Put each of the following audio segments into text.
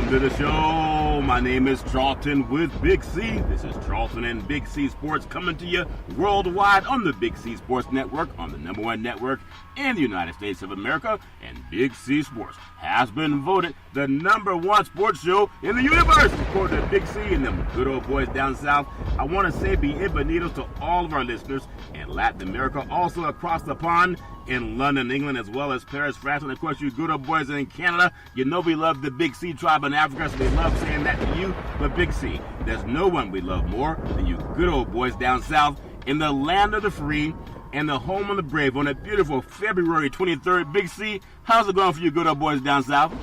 Welcome to the show. My name is Charlton with Big C. This is Charlton and Big C Sports coming to you worldwide on the Big C Sports Network, on the number one network in the United States of America. And Big C Sports has been voted the number one sports show in the universe, according to Big C and them good old boys down south. I want to say bienvenidos to all of our listeners in Latin America, also across the pond in London, England, as well as Paris, France, and of course you good old boys in Canada. You know we love the Big C tribe in Africa, so we love saying that to you. But Big C, there's no one we love more than you good old boys down south in the land of the free and the home of the brave on a beautiful February 23rd. Big C, how's it going for you good old boys down south?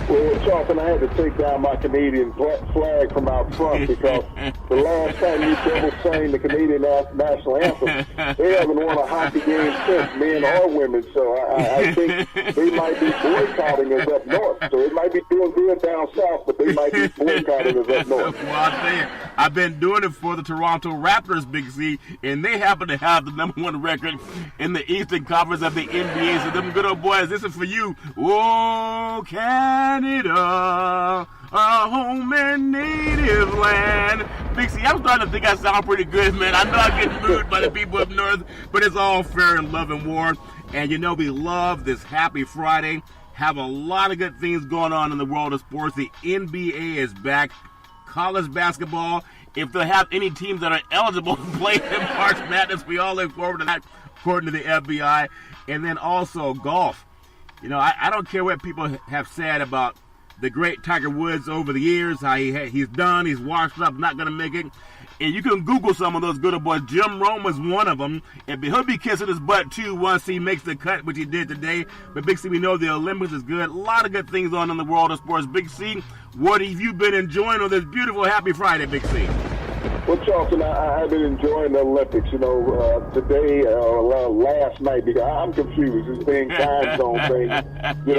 Well, Charlton, I had to take down my Canadian flag from out front because the last time you double sang the Canadian national anthem, they haven't won a hockey game since, men or women. So I think they might be boycotting us up north. So it might be doing good down south, but they might be boycotting us up north. Well, I'll tell you, I've been doing it for the Toronto Raptors, Big C, and they happen to have the number one record in the Eastern Conference of the NBA. So them good old boys, this is for you. Oh, Canada, our home and native land. Big C, I'm starting to think I sound pretty good, man. I know I get booed by the people up north, but it's all fair in love and war. And you know we love this happy Friday. Have a lot of good things going on in the world of sports. The NBA is back. College basketball. If they have any teams that are eligible to play in March Madness, we all look forward to that, according to the FBI. And then also golf. You know, I don't care what people have said about the great Tiger Woods over the years, how he's done, he's washed up, not going to make it. And you can Google some of those good old boys. Jim Rome was one of them. And he'll be kissing his butt, too, once he makes the cut, which he did today. But, Big C, we know the Olympics is good. A lot of good things on in the world of sports. Big C, what have you been enjoying on this beautiful, happy Friday, Big C? Well, Charlton, I've been enjoying the Olympics, today or last night, because I'm confused. It's been time zone thing, and when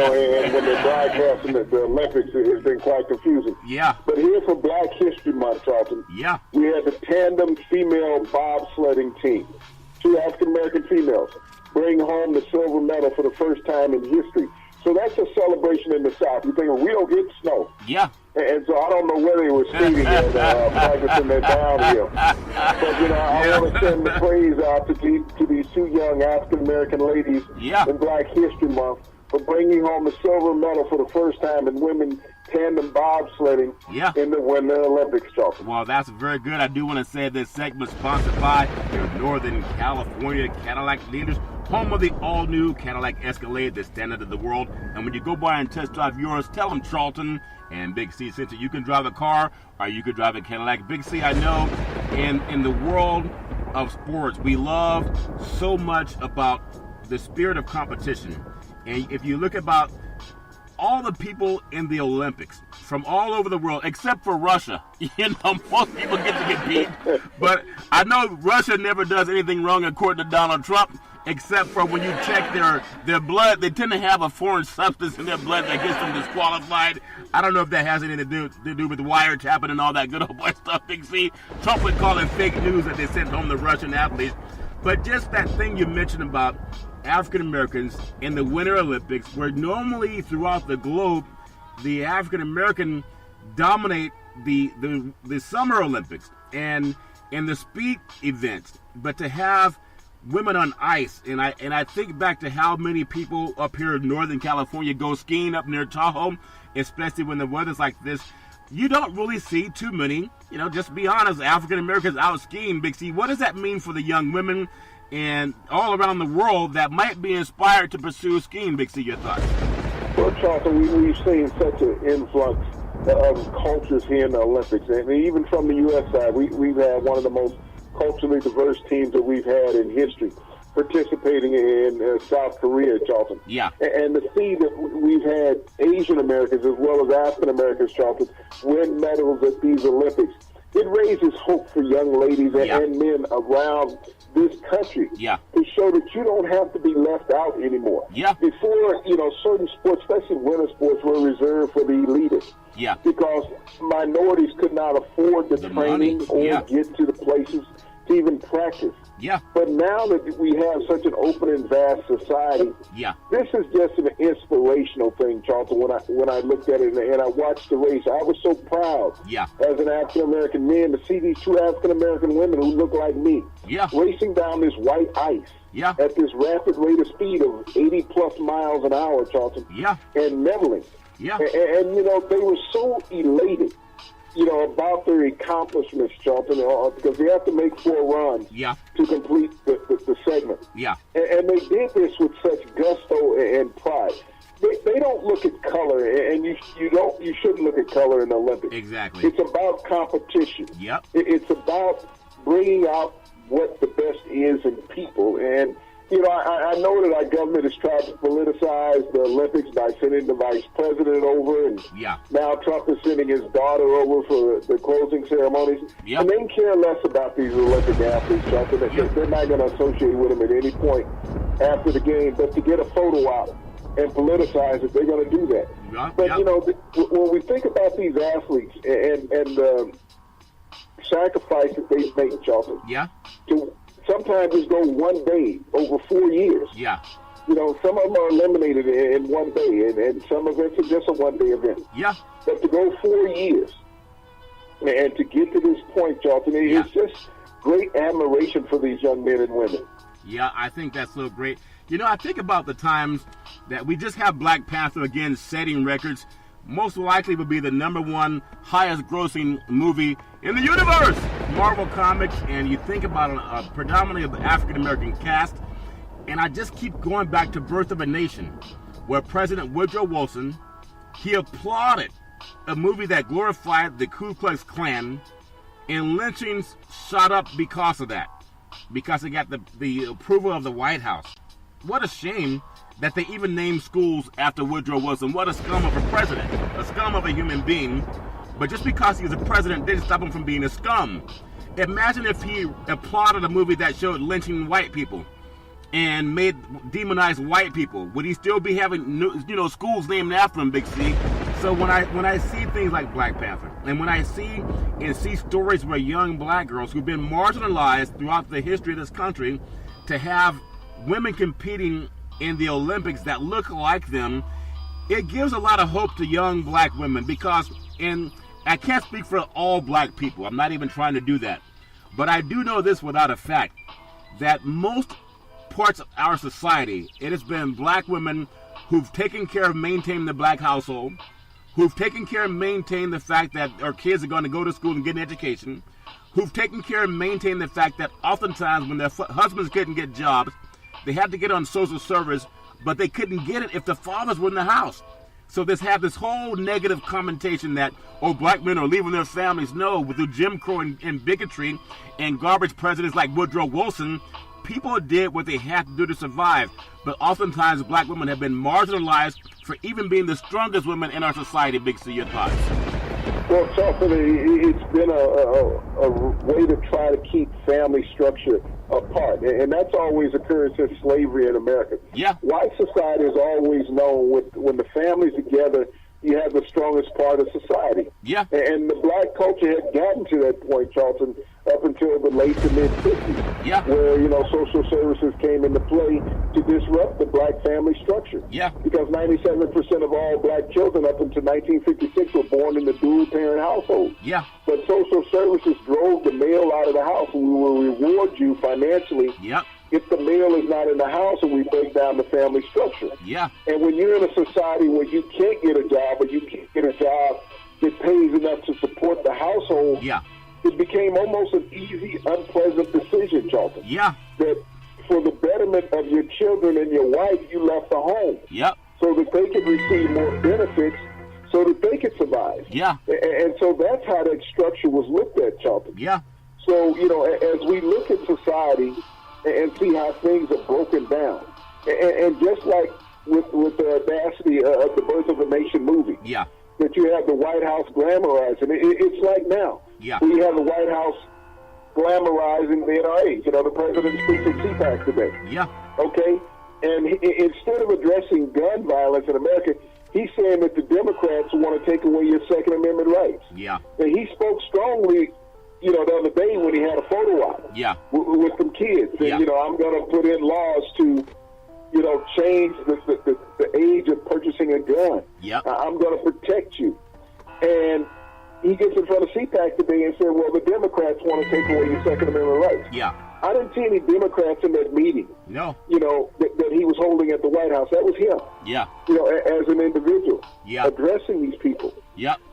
they're broadcasting the Olympics, it's been quite confusing. Yeah. But here for Black History Month, Charlton, yeah, we had the tandem female bobsledding team. 2 African-American females bring home the silver medal for the first time in history. So that's a celebration in the South. You think, we don't get snow. Yeah. And so I don't know where they were skating at, practicing their downhill. But, I want to send the praise out to these 2 young African-American ladies in Black History Month for bringing home the silver medal for the first time in women tandem bobsledding in the Winter Olympics, Charlton. Well, that's very good. I do want to say this segment sponsored by your Northern California Cadillac dealers, home of the all-new Cadillac Escalade, the standard of the world. And when you go by and test drive yours, tell them Charlton and Big C sent you. You can drive a car or you can drive a Cadillac. Big C, I know in the world of sports, we love so much about the spirit of competition. And if you look about all the people in the Olympics from all over the world, except for Russia, most people get to get beat. But I know Russia never does anything wrong according to Donald Trump, except for when you check their blood, they tend to have a foreign substance in their blood that gets them disqualified. I don't know if that has anything to do with wiretapping and all that good old boy stuff, Big C. Trump would call it fake news that they sent home the Russian athletes. But just that thing you mentioned about African Americans in the Winter Olympics, where normally throughout the globe, the African American dominate the Summer Olympics and the speed events, but to have women on ice, and I think back to how many people up here in Northern California go skiing up near Tahoe, especially when the weather's like this. You don't really see too many, just be honest, African Americans out skiing, Big C. What does that mean for the young women and all around the world that might be inspired to pursue skiing, Big C? Your thoughts? Well, Charlton, we've seen such an influx of cultures here in the Olympics. And even from the U.S. side, we've had one of the most culturally diverse teams that we've had in history participating in South Korea, Charlton. Yeah. And to see that we've had Asian Americans as well as African Americans, Charlton, win medals at these Olympics, it raises hope for young ladies and men around this country to show that you don't have to be left out anymore. Yeah. Before, certain sports, especially winter sports, were reserved for the elitists. Yeah. Because minorities could not afford the training money. or get to the places to even practice. Yeah. But now that we have such an open and vast society, Yeah. this is just an inspirational thing, Charlton. When I looked at it and I watched the race, I was so proud Yeah. as an African-American man to see these two African-American women who look like me Yeah. racing down this white ice Yeah. at this rapid rate of speed of 80-plus miles an hour, Charlton, Yeah. and leveling. Yeah. And, you know, they were so elated, you know, about their accomplishments, Charlton, because they have to make 4 runs Yeah. to complete the segment. Yeah. And they did this with such gusto and pride. They don't look at color, and you shouldn't look at color in the Olympics. Exactly. It's about competition. Yep. It's about bringing out what the best is in people. And, you know, I know that our government has tried to politicize the Olympics by sending the vice president over, and Yeah. now Trump is sending his daughter over for the closing ceremonies. Yep. And they care less about these Olympic athletes, Trump, and they're not going to associate with them at any point after the game. But to get a photo out and politicize it, they're going to do that. Yeah. But, Yep. you know, when we think about these athletes and sacrifice that they make, Charlton, Yeah. to sometimes just go one day over 4 years. Yeah. You know, some of them are eliminated in one day, and some events are just a one-day event. Yeah. But to go 4 years and to get to this point, Charlton, Yeah. it's just great admiration for these young men and women. Yeah, I think that's so great. You know, I think about the times that we just have Black Panther again setting records. Most likely would be the #1 highest grossing movie in the universe, Marvel Comics, and you think about a predominantly African American cast, and I just keep going back to Birth of a Nation, where President Woodrow Wilson, he applauded a movie that glorified the Ku Klux Klan, and lynchings shot up because of that, because it got the approval of the White House. What a shame that they even named schools after Woodrow Wilson. What a scum of a president, a scum of a human being. But just because he was a president didn't stop him from being a scum. Imagine if he applauded a movie that showed lynching white people and made demonized white people. Would he still be having, you know, schools named after him, Big C? So when I see things like Black Panther, and when I see stories where young black girls who've been marginalized throughout the history of this country, to have women competing in the Olympics that look like them, it gives a lot of hope to young black women, because, and I can't speak for all black people, I'm not even trying to do that, but I do know this without a fact, that most parts of our society, it has been black women who've taken care of maintaining the black household, who've taken care of maintaining the fact that our kids are going to go to school and get an education, who've taken care of maintaining the fact that oftentimes when their husbands couldn't get jobs, they had to get on social service, but they couldn't get it if the fathers were in the house. So this whole negative commentation that, oh, black men are leaving their families. No, with the Jim Crow and bigotry and garbage presidents like Woodrow Wilson, people did what they had to do to survive. But oftentimes black women have been marginalized for even being the strongest women in our society. Big C, your thoughts? Well, Charlton, it's been a way to try to keep family structure apart, and that's always occurred since slavery in America. Yeah. White society has always known when the family's together, you have the strongest part of society. Yeah. And the black culture had gotten to that point, Charlton, up until the late to mid-50s, Yeah. where, you know, social services came into play to disrupt the black family structure. Yeah. Because 97% of all black children up until 1956 were born in the dual-parent household. Yeah. But social services drove the male out of the house, and we will reward you financially Yep. if the male is not in the house and we break down the family structure. Yeah. And when you're in a society where you can't get a job, or you can't get a job that pays enough to support the household, Yeah. it became almost an easy, unpleasant decision, Charlton. Yeah. That for the betterment of your children and your wife, you left the home Yep. so that they could receive more benefits so that they could survive. Yeah. And so that's how that structure was looked at, Charlton. Yeah. So, you know, as we look at society and see how things are broken down, and just like with the audacity of the Birth of a Nation movie, Yeah. that you have the White House glamorizing, it's like now. Yeah. We have the White House glamorizing the NRA. You know, the president speaks at CPAC today. Yeah. Okay? And instead of addressing gun violence in America, he's saying that the Democrats want to take away your Second Amendment rights. Yeah. And he spoke strongly, the other day when he had a photo op with some kids. And, I'm going to put in laws to, change the age of purchasing a gun. I'm going to protect you. And he gets in front of CPAC today and said, well, the Democrats want to take away your Second Amendment rights. I didn't see any Democrats in that meeting. No. That he was holding at the White House. That was him. As an individual. Addressing these people.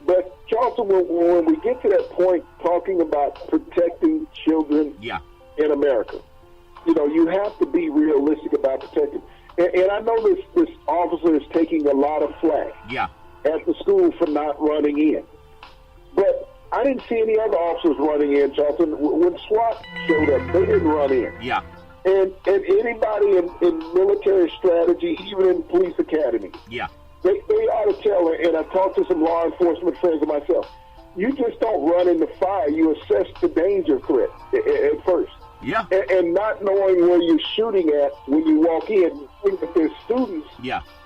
But, Charlton, when we get to that point talking about protecting children in America, you have to be realistic about protecting. And I know this officer is taking a lot of flack at the school for not running in. But I didn't see any other officers running in, Charlton. When SWAT showed up, they didn't run in. And anybody in military strategy, even in police academy, they ought to tell her, and I talked to some law enforcement friends of myself, you just don't run in the fire. You assess the danger threat at first. And not knowing where you're shooting at when you walk in, think that there's students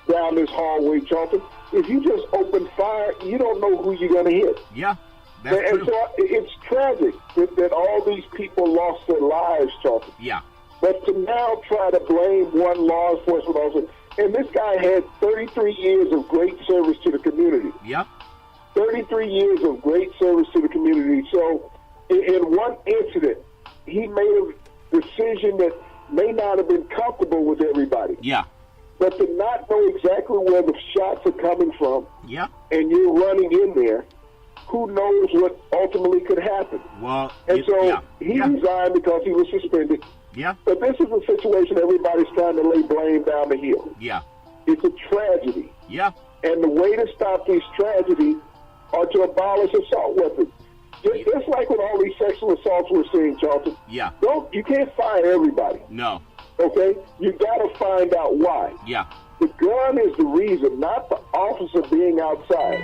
down this hallway, Charlton. If you just open fire, you don't know who you're going to hit. That's true. So it's tragic that all these people lost their lives, Charlton. But to now try to blame one law enforcement officer, and this guy had 33 years of great service to the community. 33 years of great service to the community. So in one incident, he made a decision that may not have been comfortable with everybody. But to not know exactly where the shots are coming from, and you're running in there, who knows what ultimately could happen? Well, and so he resigned because he was suspended. But this is a situation everybody's trying to lay blame down the hill. It's a tragedy. And the way to stop these tragedies are to abolish assault weapons. Just like with all these sexual assaults we're seeing, Charlton. You can't fire everybody. No. Okay? You got to find out why. The gun is the reason, not the officer being outside.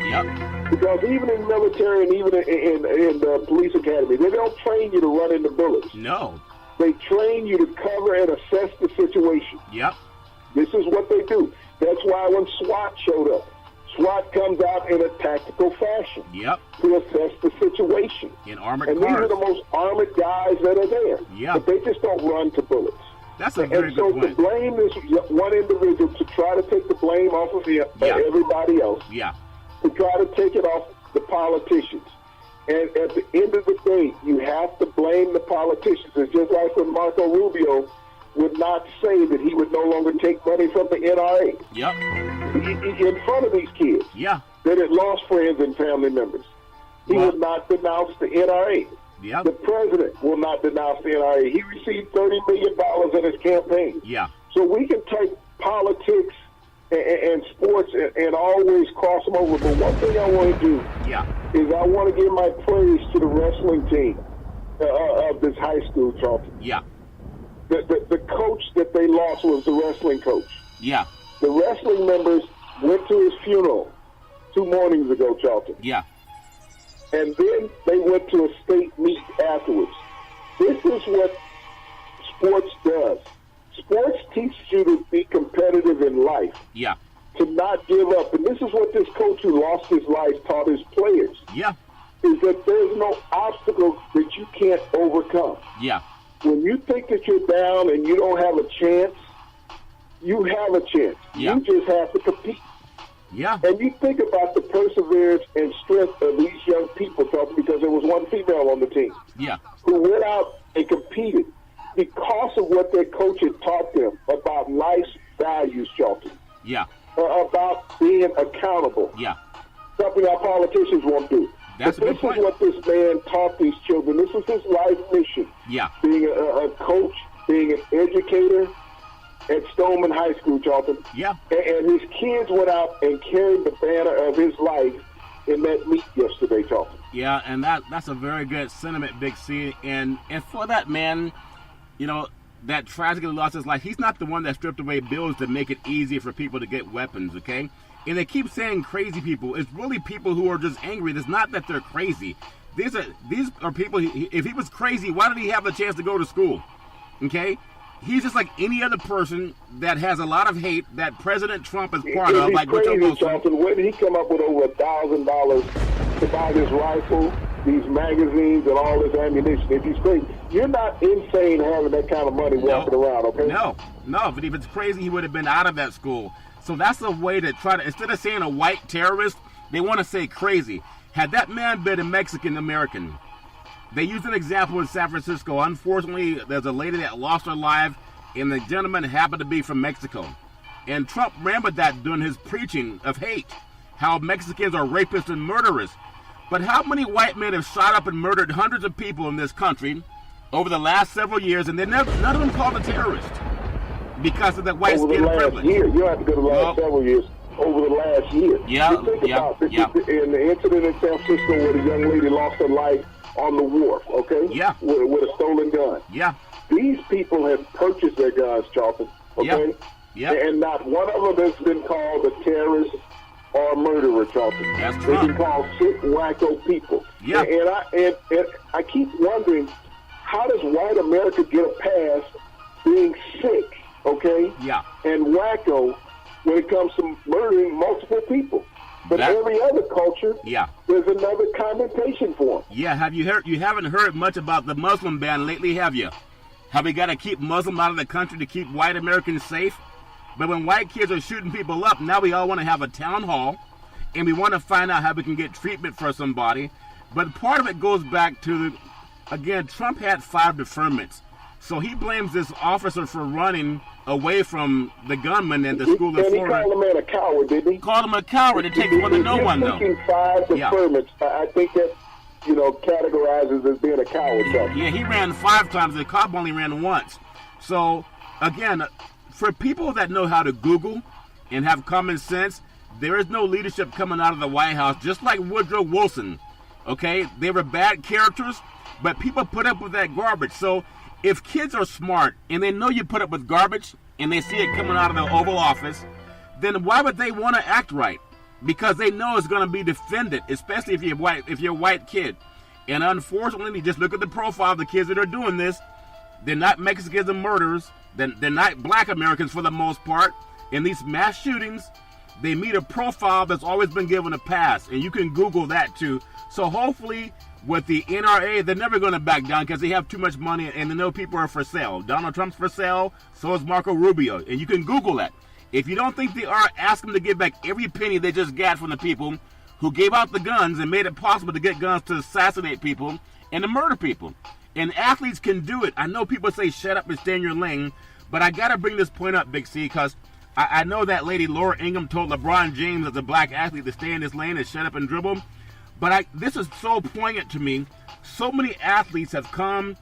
Because even in military and even in the police academy, they don't train you to run into bullets. No. They train you to cover and assess the situation. This is what they do. That's why when SWAT showed up, SWAT comes out in a tactical fashion to assess the situation. In armored cars. And these are the most armored guys that are there. But they just don't run to bullets. That's a very good point. And so to blame this one individual, to try to take the blame off of everybody else, to try to take it off the politicians. And at the end of the day, you have to blame the politicians. It's just like when Marco Rubio would not say that he would no longer take money from the NRA. In front of these kids that had lost friends and family members. He would not denounce the NRA. The president will not denounce the NRA. He received $30 million in his campaign. So we can take politics and sports and always cross them over. But one thing I want to do is I want to give my praise to the wrestling team of this high school, Charlton. The coach that they lost was the wrestling coach. The wrestling members went to his funeral 2 mornings ago, Charlton. And then they went to a state meet afterwards. This is what sports does. Sports teaches you to be competitive in life. To not give up. And this is what this coach who lost his life taught his players. Is that there's no obstacle that you can't overcome. When you think that you're down and you don't have a chance, you have a chance. You just have to compete. And you think about the perseverance and strength of these young people, because there was one female on the team who went out and competed because of what their coach had taught them about life's values, Charlton. About being accountable. Something our politicians won't do. But this is what this man taught these children. This is his life mission. Being a coach, being an educator at Stoneman High School, Charlton. And his kids went out and carried the banner of his life in that meet yesterday, Charlton. And that's a very good sentiment, Big C. And for that man, that tragically lost his life, he's not the one that stripped away bills to make it easier for people to get weapons, okay? And they keep saying crazy people. It's really people who are just angry. It's not that they're crazy. These are people, if he was crazy, why did he have a chance to go to school? Okay? He's just like any other person that has a lot of hate that President Trump is part of. Like crazy, Charlton. Where did he come up with over $1,000 to buy this rifle these magazines and all this ammunition. If he's crazy, you're not insane having that kind of money walking around, okay? No, but if it's crazy, he would have been out of that school. So that's a way to try to, instead of saying a white terrorist, they want to say crazy. Had that man been a Mexican-American, they used an example in San Francisco. Unfortunately, there's a lady that lost her life, and the gentleman happened to be from Mexico. And Trump ran with that during his preaching of hate, how Mexicans are rapists and murderers. But how many white men have shot up and murdered hundreds of people in this country over the last several years, and none of them called a terrorist because of that white skin privilege? Year. You have to go to the last several years. Over the last year. You think about this, in the incident in San Francisco where the young lady lost her life on the wharf, okay? Yeah. With a stolen gun. Yeah. These people have purchased their guns, Charlton, okay? Yeah. And not one of them has been called a terrorist or a murderer, Charlton. That's They've Trump. been called sick, wacko people. Yeah. And I keep wondering, how does white America get a pass being sick, okay? Yeah. And wacko when it comes to murdering multiple people? But every other culture, there's another connotation for them. Yeah, have you heard? You haven't heard much about the Muslim ban lately, have you? Have we got to keep Muslim out of the country to keep white Americans safe? But when white kids are shooting people up, now we all want to have a town hall, and we want to find out how we can get treatment for somebody. But part of it goes back to, again, Trump had 5 deferments. So he blames this officer for running away from the gunman at the school in Florida. And he called the man a coward, didn't he? Called him a coward. It takes one to know one, though. He's 5 deferments. I think that, categorizes as being a coward. Yeah, he ran 5 times. The cop only ran once. So, again, for people that know how to Google and have common sense, there is no leadership coming out of the White House, just like Woodrow Wilson. Okay? They were bad characters, but people put up with that garbage. So, if kids are smart and they know you put up with garbage and they see it coming out of the Oval Office, then why would they want to act right? Because they know it's going to be defended, especially if you're a white kid. And unfortunately, just look at the profile of the kids that are doing this. They're not Mexicans and murderers. They're not black Americans for the most part. In these mass shootings, they meet a profile that's always been given a pass. And you can Google that too. So hopefully, with the NRA, they're never going to back down because they have too much money and they know people are for sale. Donald Trump's for sale, so is Marco Rubio. And you can Google that. If you don't think they are, ask them to give back every penny they just got from the people who gave out the guns and made it possible to get guns to assassinate people and to murder people. And athletes can do it. I know people say shut up and stay in your lane, but I got to bring this point up, Big C, because I know that lady Laura Ingraham told LeBron James as a black athlete to stay in his lane and shut up and dribble. But this is so poignant to me. So many athletes have come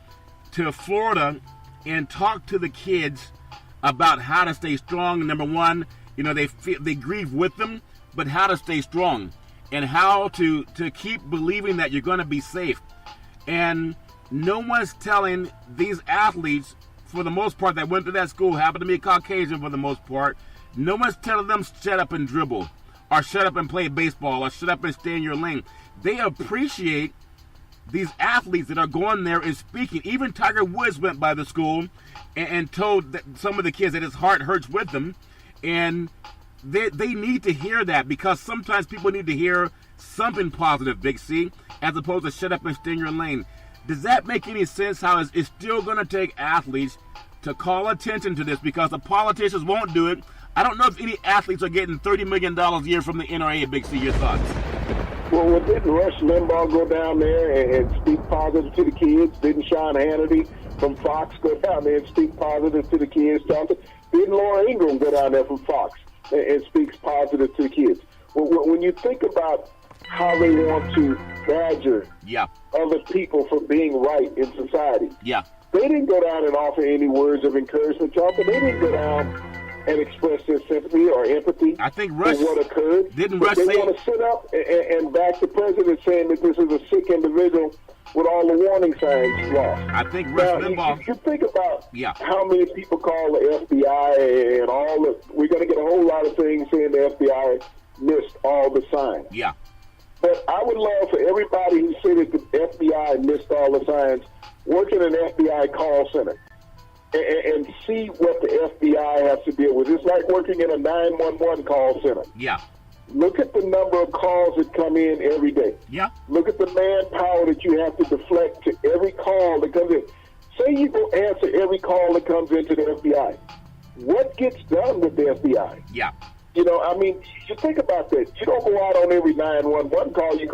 to Florida and talked to the kids about how to stay strong. Number one, they grieve with them, but how to stay strong and how to keep believing that you're going to be safe. And no one's telling these athletes, for the most part, that went to that school, happened to be Caucasian for the most part, no one's telling them shut up and dribble or shut up and play baseball or shut up and stay in your lane. They appreciate these athletes that are going there and speaking. Even Tiger Woods went by the school and told some of the kids that his heart hurts with them. And they need to hear that, because sometimes people need to hear something positive, Big C, as opposed to shut up and stay in your lane. Does that make any sense? How it's still going to take athletes to call attention to this, because the politicians won't do it. I don't know if any athletes are getting $30 million a year from the NRA, Big C. Your thoughts? Well, didn't Rush Limbaugh go down there and speak positive to the kids? Didn't Sean Hannity from Fox go down there and speak positive to the kids? Didn't Laura Ingraham go down there from Fox and speaks positive to the kids? When you think about how they want to badger other people for being right in society, they didn't go down and offer any words of encouragement, Jonathan. They didn't go down and express their sympathy or empathy for what occurred. They want to sit up and back the president, saying that this is a sick individual with all the warning signs lost. I think Rush Limbaugh. You think about how many people call the FBI and all the. We're going to get a whole lot of things saying the FBI missed all the signs. Yeah. But I would love for everybody who said that the FBI missed all the signs work in an FBI call center and see what the FBI has to deal with. It's like working in a 911 call center. Yeah. Look at the number of calls that come in every day. Yeah. Look at the manpower that you have to deflect to every call that comes in. Say you go answer every call that comes into the FBI. What gets done with the FBI? Yeah. You know, I mean, you think about that. You don't go out on every 911 call. You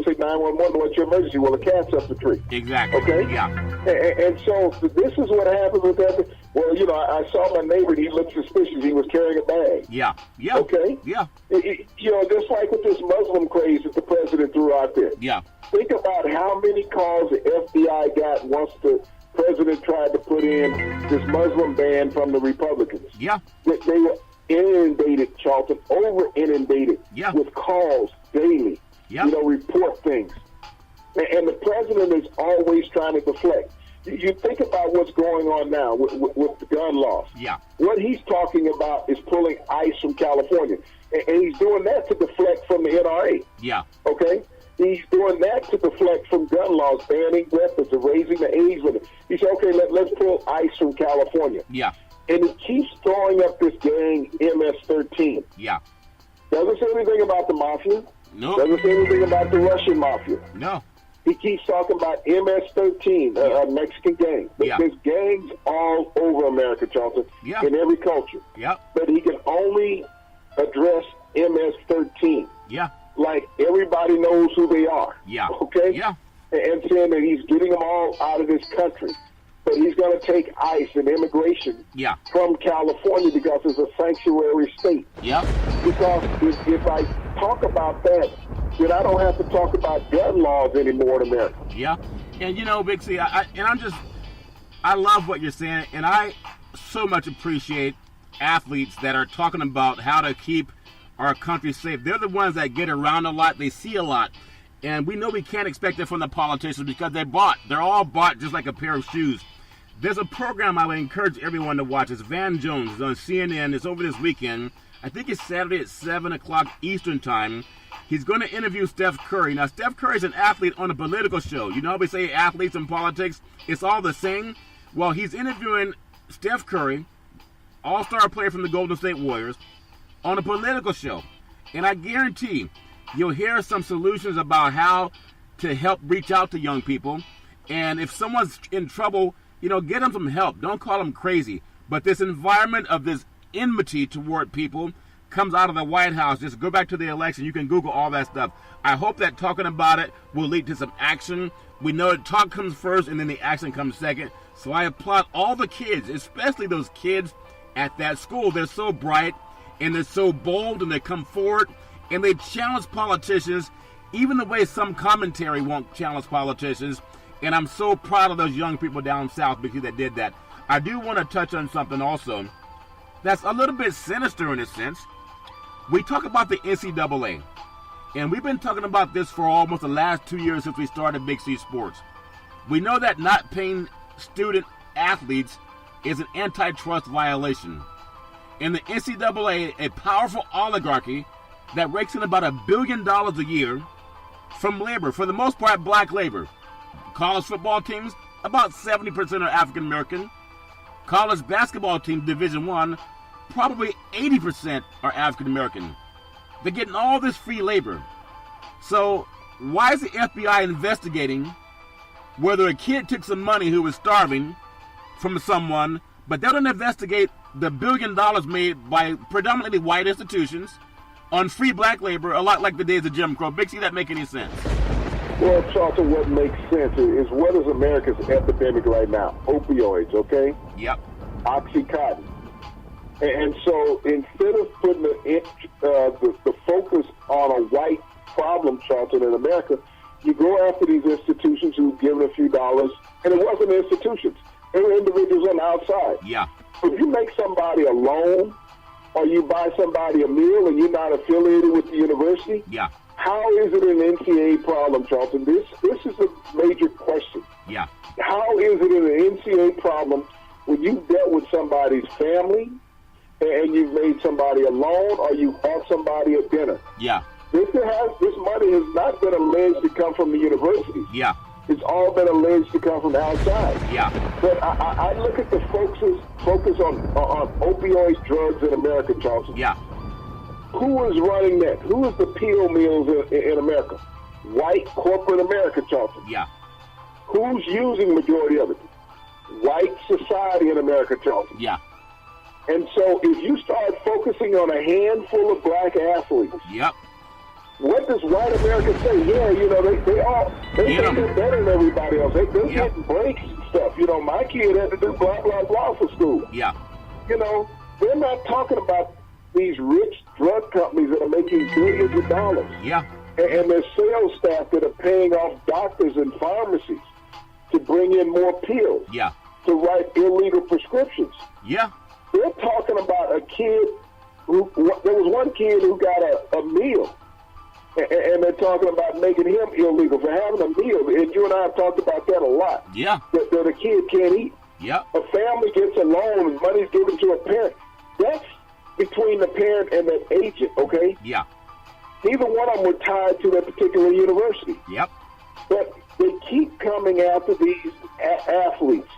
say 911, what's your emergency? Well, the cat's up the tree. Exactly. Okay? Yeah. And so this is what happens with that. Well, you know, I saw my neighbor, and he looked suspicious. He was carrying a bag. Yeah. Yeah. Okay? Yeah. You know, just like with this Muslim craze that the president threw out there. Yeah. Think about how many calls the FBI got once the president tried to put in this Muslim ban from the Republicans. Yeah. They were inundated, Charlton, over-inundated with calls daily, you know, report things. And the president is always trying to deflect. You think about what's going on now with the gun laws. Yeah. What he's talking about is pulling ICE from California. And he's doing that to deflect from the NRA. Yeah. Okay? He's doing that to deflect from gun laws, banning weapons and raising the age limit. He said, okay, let's pull ICE from California. Yeah. And he keeps throwing up this gang MS-13. Yeah. Doesn't say anything about the mafia. No. Doesn't say anything about the Russian mafia. No. He keeps talking about MS-13, a Mexican gang. Yeah. There's gangs all over America, Charlton, in every culture. Yeah. But he can only address MS-13. Yeah. Like everybody knows who they are. Yeah. Okay? Yeah. And saying that he's getting them all out of this country. But he's going to take ICE and immigration from California because it's a sanctuary state. Yeah. Because if I talk about that, then I don't have to talk about gun laws anymore in America. Yeah. And you know, Big C, I love what you're saying, and I so much appreciate athletes that are talking about how to keep our country safe. They're the ones that get around a lot, they see a lot. And we know we can't expect it from the politicians because they're all bought just like a pair of shoes. There's a program I would encourage everyone to watch. It's Van Jones. It's on CNN. It's over this weekend. I think it's Saturday at 7 o'clock Eastern time. He's going to interview Steph Curry. Now, Steph Curry is an athlete on a political show. You know how we say athletes and politics? It's all the same. Well, he's interviewing Steph Curry, all-star player from the Golden State Warriors, on a political show. And I guarantee you'll hear some solutions about how to help reach out to young people. And if someone's in trouble, you know, get them some help. Don't call them crazy. But this environment of this enmity toward people comes out of the White House. Just go back to the election. You can Google all that stuff. I hope that talking about it will lead to some action. We know that talk comes first and then the action comes second. So I applaud all the kids, especially those kids at that school. They're so bright and they're so bold and they come forward and they challenge politicians, even the way some commentary won't challenge politicians. And I'm so proud of those young people down south because they did that. I do want to touch on something also that's a little bit sinister in a sense. We talk about the NCAA, and we've been talking about this for almost the last 2 years since we started Big C Sports. We know that not paying student athletes is an antitrust violation. And the NCAA, a powerful oligarchy that rakes in about $1 billion a year from labor, for the most part black labor. College football teams, about 70% are African American. College basketball teams, Division I, probably 80% are African American. They're getting all this free labor. So why is the FBI investigating whether a kid took some money who was starving from someone, but they don't investigate the $1 billion made by predominantly white institutions on free black labor, a lot like the days of Jim Crow? Big C, that make any sense? Well, Charlton, what makes sense is what is America's epidemic right now? Opioids, okay? Yep. Oxycontin. And so instead of putting the focus on a white problem, Charlton, in America, you go after these institutions who've given a few dollars, and it wasn't institutions. They were individuals on the outside. Yeah. If you make somebody a loan or you buy somebody a meal and you're not affiliated with the university, yeah. How is it an NCAA problem, Charlton? This is a major question. Yeah. How is it an NCAA problem when you've dealt with somebody's family and you've made somebody a loan or you bought somebody a dinner? Yeah. This money has not been alleged to come from the university. Yeah. It's all been alleged to come from outside. Yeah. But I look at the focus on opioid drugs in America, Charlton. Yeah. Who is running that? Who is the pill mills in America? White corporate America, Charlton. Yeah. Who's using majority of it? White society in America, Charlton. Yeah. And so if you start focusing on a handful of black athletes, Yep. what does white America say? Yeah, you know, they think they're better than everybody else. They're getting breaks and stuff. You know, my kid had to do blah, blah, blah for school. Yeah. You know, they're not talking about these rich drug companies that are making billions of dollars. Yeah. And their sales staff that are paying off doctors and pharmacies to bring in more pills. Yeah. To write illegal prescriptions. Yeah. They're talking about a kid who, there was one kid who got a meal, and they're talking about making him illegal for having a meal. And you and I have talked about that a lot. Yeah. That a kid can't eat. Yeah. A family gets a loan and money's given to a parent. That's between the parent and that agent, okay? Yeah. Neither one of them were tied to that particular university. Yep. But they keep coming after these athletes.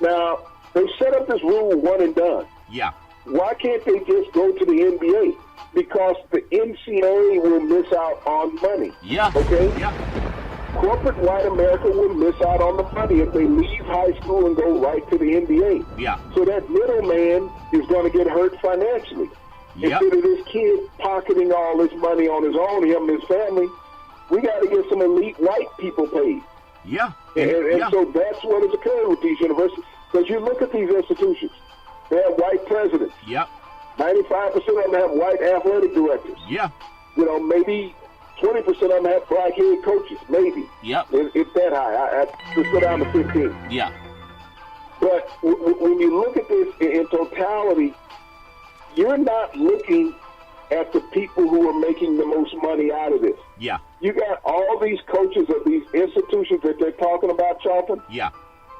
Now, they set up this rule, one and done. Yeah. Why can't they just go to the NBA? Because the NCAA will miss out on money. Yeah. Okay? Yeah. Corporate white America will miss out on the money if they leave high school and go right to the NBA. Yeah. So that middleman is going to get hurt financially. Yep. Instead of this kid pocketing all this money on his own, him and his family, we got to get some elite white people paid. Yeah. And yeah. so that's what has occurred with these universities. Because you look at these institutions, they have white presidents. Yep. 95% of them have white athletic directors. Yeah. You know, maybe 20% of them have black head coaches, maybe. Yep. It's that high. I just go down to 15. Yeah. But when you look at this in totality, you're not looking at the people who are making the most money out of this. Yeah. You got all these coaches of these institutions that they're talking about, Charlton, Yeah.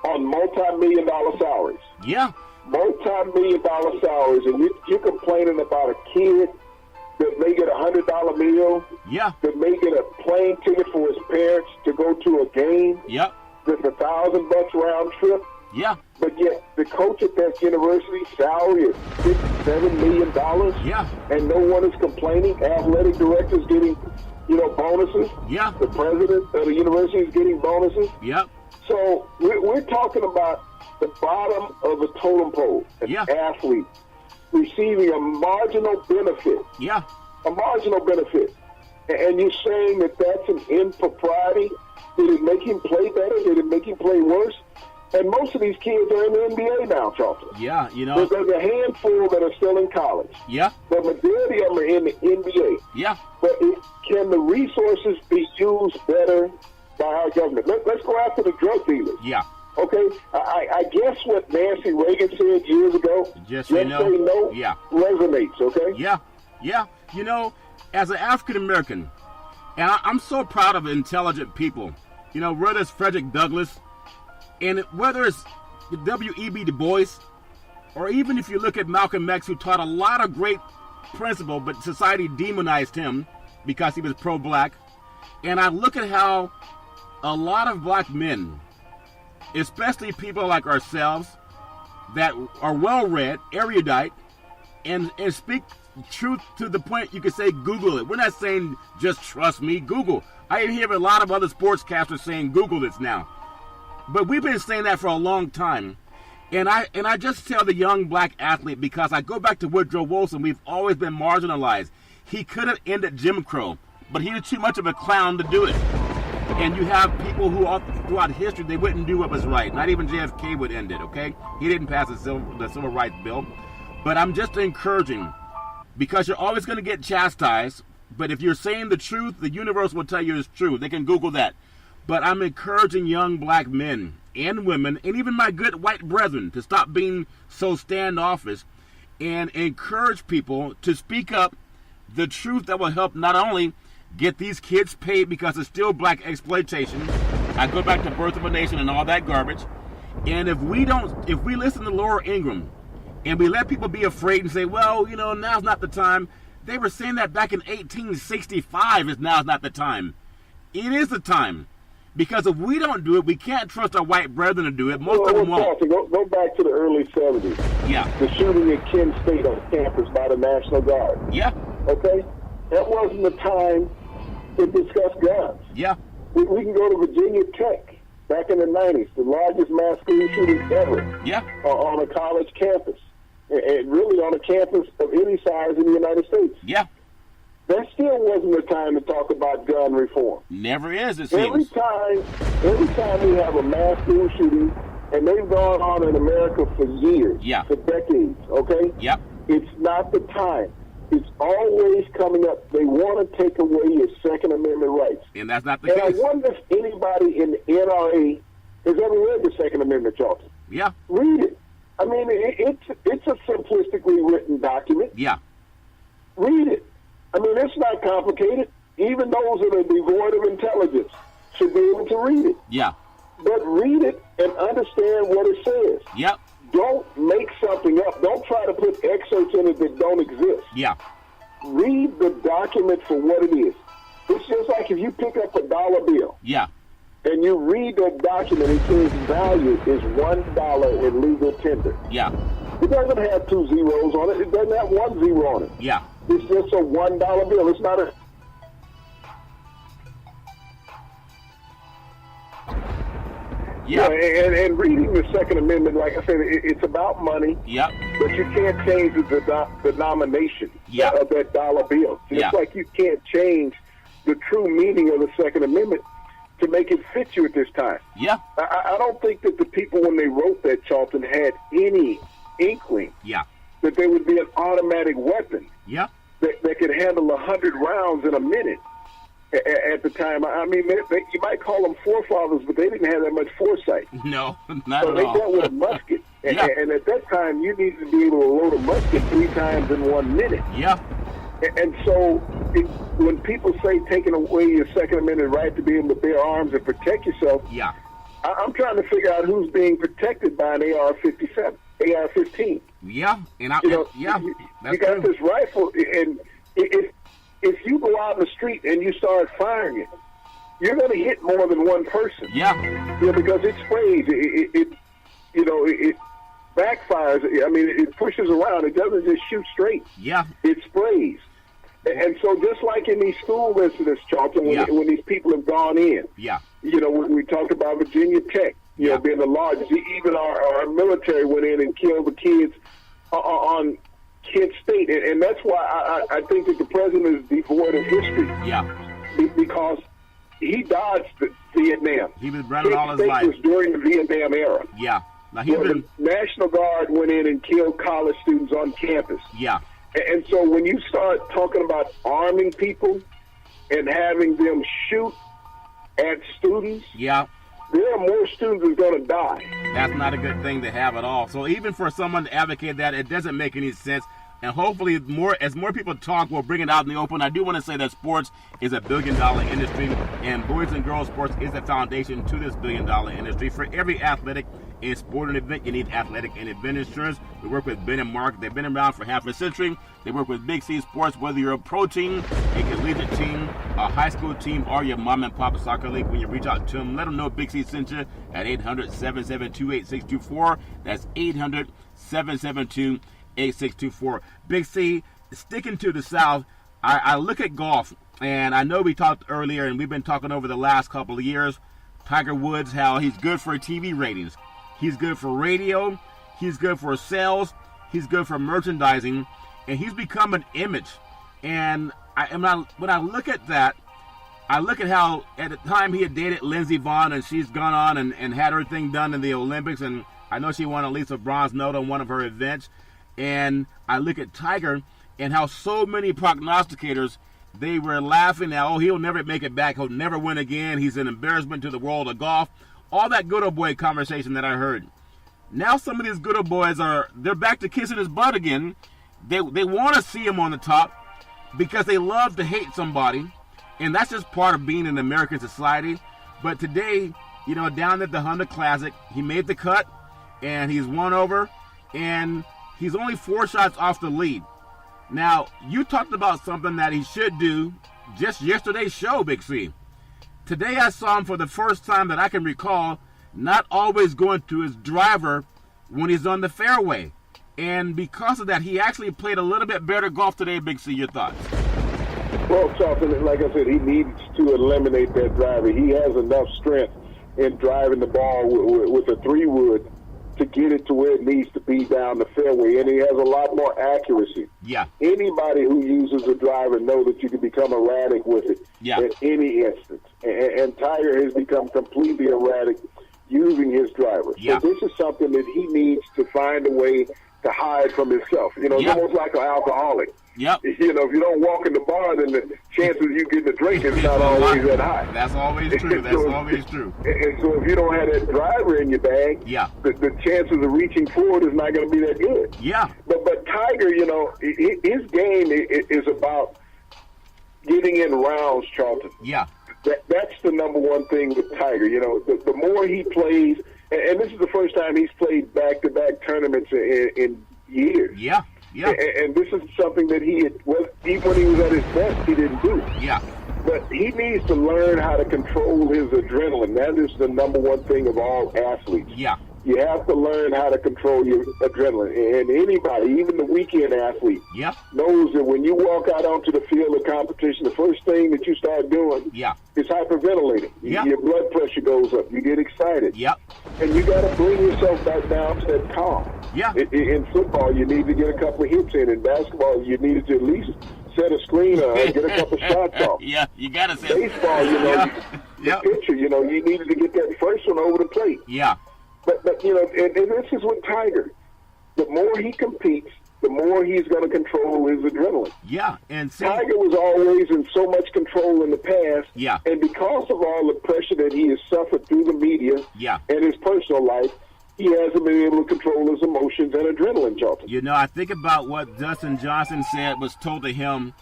on multi-million-dollar salaries. Yeah. Multi-million-dollar salaries, and you're complaining about a kid that may get $100 meal, Yeah. that may get a plane ticket for his parents to go to a game, Yep. that's $1,000 round trip, Yeah. but yet the coach at that university's salary is $6-7 million, Yeah. and no one is complaining. Athletic directors getting, bonuses. Yeah. The president of the university is getting bonuses. Yep. So we're talking about the bottom of the totem pole, an Yeah. athlete receiving a marginal benefit, Yeah. and you're saying that that's an impropriety? Did it make him play better? Did it make him play worse? And most of these kids are in the NBA now, Charlton. Yeah. You know. There's a handful that are still in college. Yeah. The majority of them are in the NBA. Yeah. But can the resources be used better by our government? Let's go after the drug dealers. Yeah. Okay, I guess what Nancy Reagan said years ago, Just say no. Yeah. resonates, okay? Yeah. Yeah. You know, as an African American, and I'm so proud of intelligent people. You know, whether it's Frederick Douglass, and whether it's W.E.B. Du Bois, or even if you look at Malcolm X, who taught a lot of great principle, but society demonized him because he was pro-black. And I look at how a lot of black men, especially people like ourselves, that are well-read, erudite, and speak truth to the point you could say Google it. We're not saying just trust me, Google. I hear a lot of other sportscasters saying Google this now. But we've been saying that for a long time. And I just tell the young black athlete, because I go back to Woodrow Wilson, we've always been marginalized. He could have ended Jim Crow, but he was too much of a clown to do it. And you have people who all throughout history, they wouldn't do what was right. Not even JFK would end it, okay? He didn't pass the Civil Rights Bill. But I'm just encouraging, because you're always going to get chastised, but if you're saying the truth, the universe will tell you it's true. They can Google that. But I'm encouraging young black men and women, and even my good white brethren, to stop being so standoffish and encourage people to speak up the truth that will help not only get these kids paid, because it's still black exploitation. I go back to Birth of a Nation and all that garbage. And if we listen to Laura Ingraham and we let people be afraid and say, well, now's not the time. They were saying that back in 1865 is now's not the time. It is the time. Because if we don't do it, we can't trust our white brethren to do it. Most of them won't. Go back to the early 70s. Yeah. The shooting at Kent State on campus by the National Guard. Yeah. Okay? That wasn't the time to discuss guns. Yeah. We can go to Virginia Tech back in the 90s, the largest mass school shooting ever Yeah. On a college campus, and really on a campus of any size in the United States. Yeah. That still wasn't the time to talk about gun reform. Never is, it Every seems. time we have a mass school shooting, and they've gone on in America for years, Yeah. for decades, okay? Yep. It's not the time. It's always coming up. They want to take away your Second Amendment rights. And that's not the And I case. wonder if anybody in the NRA has ever read the Second Amendment, Charlton. Yeah. Read it. I mean, it's a simplistically written document. Yeah. Read it. I mean, it's not complicated. Even those that are devoid of intelligence should be able to read it. Yeah. But read it and understand what it says. Yep. Don't make something up. Don't try to put excerpts in it that don't exist. Yeah. Read the document for what it is. It's just like if you pick up a dollar bill Yeah. and you read that document, it says value is $1 in legal tender. Yeah. It doesn't have 2 zeros on it. It doesn't have 1 zero on it. Yeah. It's just a $1 bill. It's not a... Yeah. And reading the Second Amendment, like I said, it's about money, Yep. but you can't change the denomination Yeah. of that dollar bill. Just Yeah. like you can't change the true meaning of the Second Amendment to make it fit you at this time. Yeah. I don't think that the people, when they wrote that, Charlton, had any inkling Yeah. that there would be an automatic weapon Yeah. that could handle 100 rounds in a minute at the time. I mean, you might call them forefathers, but they didn't have that much foresight. No, not So at they all. dealt with a musket. Yeah. And at that time, you needed to be able to load a musket 3 times in 1 minute. Yeah. And so when people say taking away your Second Amendment right to be able to bear arms and protect yourself, Yeah. I'm trying to figure out who's being protected by an AR-57, AR-15. Yeah. And I, You know, yeah. That's you got true. this rifle, and if you go out in the street and you start firing it, you're going to hit more than one person. Yeah. You know, because it sprays. It backfires. I mean, it pushes around. It doesn't just shoot straight. Yeah. It sprays. And so just like in these school incidents, Charlton, when these people have gone in, Yeah. you know, we talked about Virginia Tech, you know, being the largest. Even our military went in and killed the kids on Kent State. And that's why I think that the president is devoid of history. Yeah. Because he dodged Vietnam. He was running all his State life. was during the Vietnam era. Yeah. Now he's Where been. the National Guard went in and killed college students on campus. Yeah. And so when you start talking about arming people and having them shoot at students, Yeah. there are more students who are going to die. That's not a good thing to have at all. So even for someone to advocate that, it doesn't make any sense. And hopefully, as more people talk, we'll bring it out in the open. I do want to say that sports is a billion-dollar industry, and boys and girls sports is the foundation to this billion-dollar industry. For every athletic and sporting event, you need athletic and event insurance. We work with Ben and Mark. They've been around for half a century. They work with Big C Sports, whether you're a pro team, a collegiate team, a high school team, or your mom and pop soccer league. When you reach out to them, let them know Big C sent you at 800-772-8624. That's 800-772-8624. Big C, sticking to the South, I look at golf, and I know we talked earlier, and we've been talking over the last couple of years, Tiger Woods, how he's good for TV ratings. He's good for radio. He's good for sales. He's good for merchandising. And he's become an image. And when I look at that, I look at how at the time he had dated Lindsey Vonn, and she's gone on and had her thing done in the Olympics. And I know she won at least a bronze medal on one of her events. And I look at Tiger and how so many prognosticators, they were laughing at, oh, he'll never make it back. He'll never win again. He's an embarrassment to the world of golf. All that good old boy conversation that I heard. Now some of these good old boys they're back to kissing his butt again. They want to see him on the top because they love to hate somebody. And that's just part of being in American society. But today, you know, down at the Honda Classic, he made the cut and he's won over and he's only 4 shots off the lead. Now, you talked about something that he should do just yesterday's show, Big C. Today I saw him for the first time that I can recall not always going to his driver when he's on the fairway. And because of that, he actually played a little bit better golf today. Big C, your thoughts? Well, Charlton, like I said, he needs to eliminate that driver. He has enough strength in driving the ball with a 3-wood to get it to where it needs to be down the fairway, and he has a lot more accuracy. Yeah. Anybody who uses a driver knows that you can become erratic with it at any instance. And Tiger has become completely erratic using his driver. Yeah. So this is something that he needs to find a way to hide from himself. You know, it's almost like an alcoholic. Yep. You know, if you don't walk in the bar, then the chances of you getting a drink is not always that high. That's always true. That's always true. And so if you don't have that driver in your bag, the chances of reaching forward is not going to be that good. Yeah. But Tiger, you know, his game is about getting in rounds, Charlton. Yeah. That's the number one thing with Tiger. You know, the more he plays, and this is the first time he's played back-to-back tournaments in years. Yeah. Yeah. And this is something that even when he was at his best, he didn't do. Yeah. But he needs to learn how to control his adrenaline. That is the number one thing of all athletes. Yeah. You have to learn how to control your adrenaline. And anybody, even the weekend athlete, knows that when you walk out onto the field of competition, the first thing that you start doing is hyperventilating. Your blood pressure goes up. You get excited. And you got to bring yourself back down to that calm. In football, you need to get a couple of hits in. In basketball, you needed to at least set a screen and get a couple shots off. Yeah, you got to set. Baseball, you know, the pitcher, you know, you needed to get that first one over the plate. Yeah. But you know, and this is with Tiger. The more he competes, the more he's going to control his adrenaline. Yeah, and Tiger was always in so much control in the past. Yeah. And because of all the pressure that he has suffered through the media and his personal life, he hasn't been able to control his emotions and adrenaline, Charlton. You know, I think about what Dustin Johnson said was told to him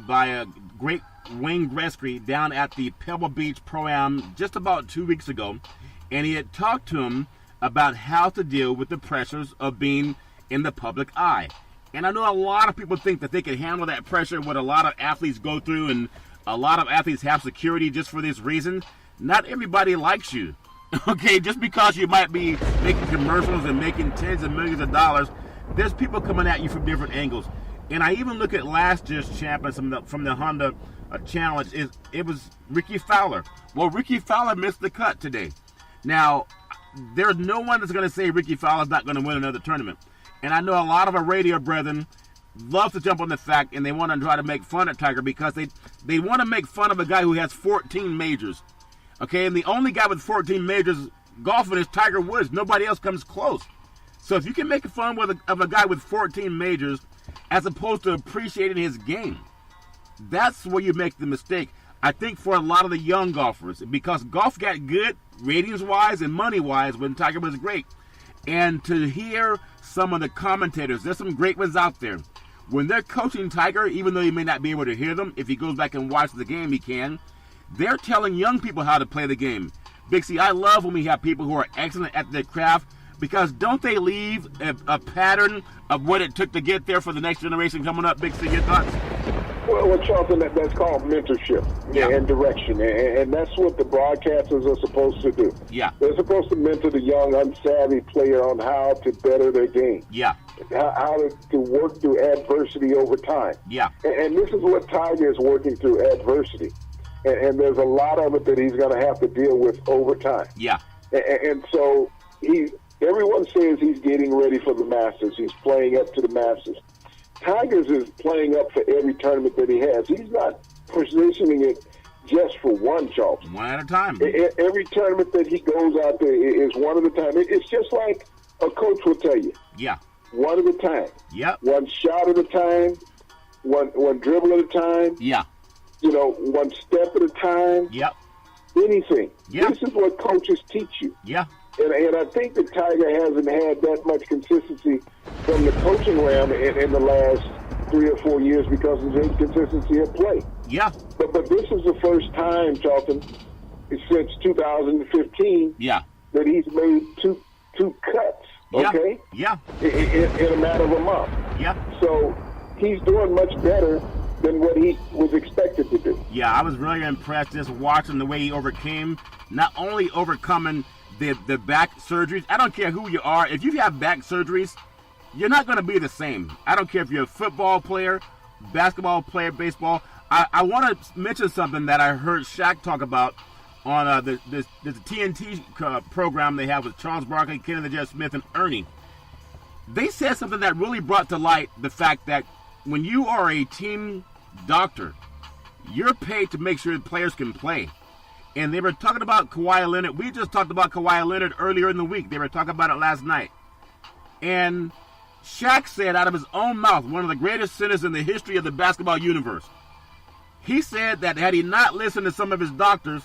by a great Wayne Gretzky down at the Pebble Beach Pro-Am just about 2 weeks ago. And he had talked to him about how to deal with the pressures of being in the public eye. And I know a lot of people think that they can handle that pressure, what a lot of athletes go through, and a lot of athletes have security just for this reason. Not everybody likes you. Okay, just because you might be making commercials and making tens of millions of dollars, there's people coming at you from different angles. And I even look at last year's champions from the Honda Challenge. It was Ricky Fowler. Well, Ricky Fowler missed the cut today. Now, there's no one that's going to say Ricky Fowler's not going to win another tournament. And I know a lot of our radio brethren love to jump on the fact, and they want to try to make fun of Tiger because they want to make fun of a guy who has 14 majors. Okay, and the only guy with 14 majors golfing is Tiger Woods. Nobody else comes close. So if you can make fun of a guy with 14 majors as opposed to appreciating his game, that's where you make the mistake. I think for a lot of the young golfers, because golf got good ratings-wise and money-wise when Tiger was great. And to hear some of the commentators, there's some great ones out there. When they're coaching Tiger, even though he may not be able to hear them, if he goes back and watches the game, he can. They're telling young people how to play the game. Big C, I love when we have people who are excellent at their craft, because don't they leave a pattern of what it took to get there for the next generation coming up? Big C, your thoughts? Well, Charlton, that's called mentorship and direction, and that's what the broadcasters are supposed to do. Yeah. They're supposed to mentor the young, unsavvy player on how to better their game. Yeah. How to work through adversity over time. Yeah. And this is what Tiger is working through, adversity. And there's a lot of it that he's going to have to deal with over time. Yeah. And so everyone says he's getting ready for the Masters. He's playing up to the Masters. Tiger's is playing up for every tournament that he has. He's not positioning it just for one, Charlton. One at a time. Every tournament that he goes out there is one at a time. It's just like a coach will tell you. Yeah. One at a time. Yep. One shot at a time. One dribble at a time. Yeah. You know, one step at a time. Yep. Anything. Yep. This is what coaches teach you. Yeah. And I think that Tiger hasn't had that much consistency from the coaching realm in the last 3 or 4 years because of his inconsistency at play. Yeah. But this is the first time, Charlton, since 2015 that he's made two cuts, okay? Yeah. In a matter of a month. Yeah. So he's doing much better than what he was expected to do. Yeah, I was really impressed just watching the way he overcame, not only overcoming the back surgeries. I don't care who you are. If you have back surgeries, you're not going to be the same. I don't care if you're a football player, basketball player, baseball. I want to mention something that I heard Shaq talk about on the TNT program they have with Charles Barkley, Kennedy J. Smith, and Ernie. They said something that really brought to light the fact that when you are a team doctor, you're paid to make sure the players can play. And they were talking about Kawhi Leonard. We just talked about Kawhi Leonard earlier in the week. They were talking about it last night. And Shaq said out of his own mouth, one of the greatest centers in the history of the basketball universe, he said that had he not listened to some of his doctors,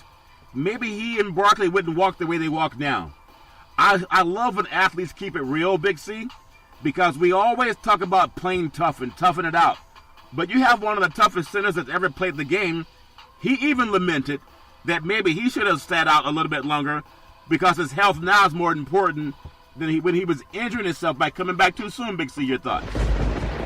maybe he and Barkley wouldn't walk the way they walk now. I love when athletes keep it real, Big C, because we always talk about playing tough and toughing it out. But you have one of the toughest centers that's ever played the game. He even lamented that maybe he should have sat out a little bit longer because his health now is more important than when he was injuring himself by coming back too soon. Big C, your thoughts?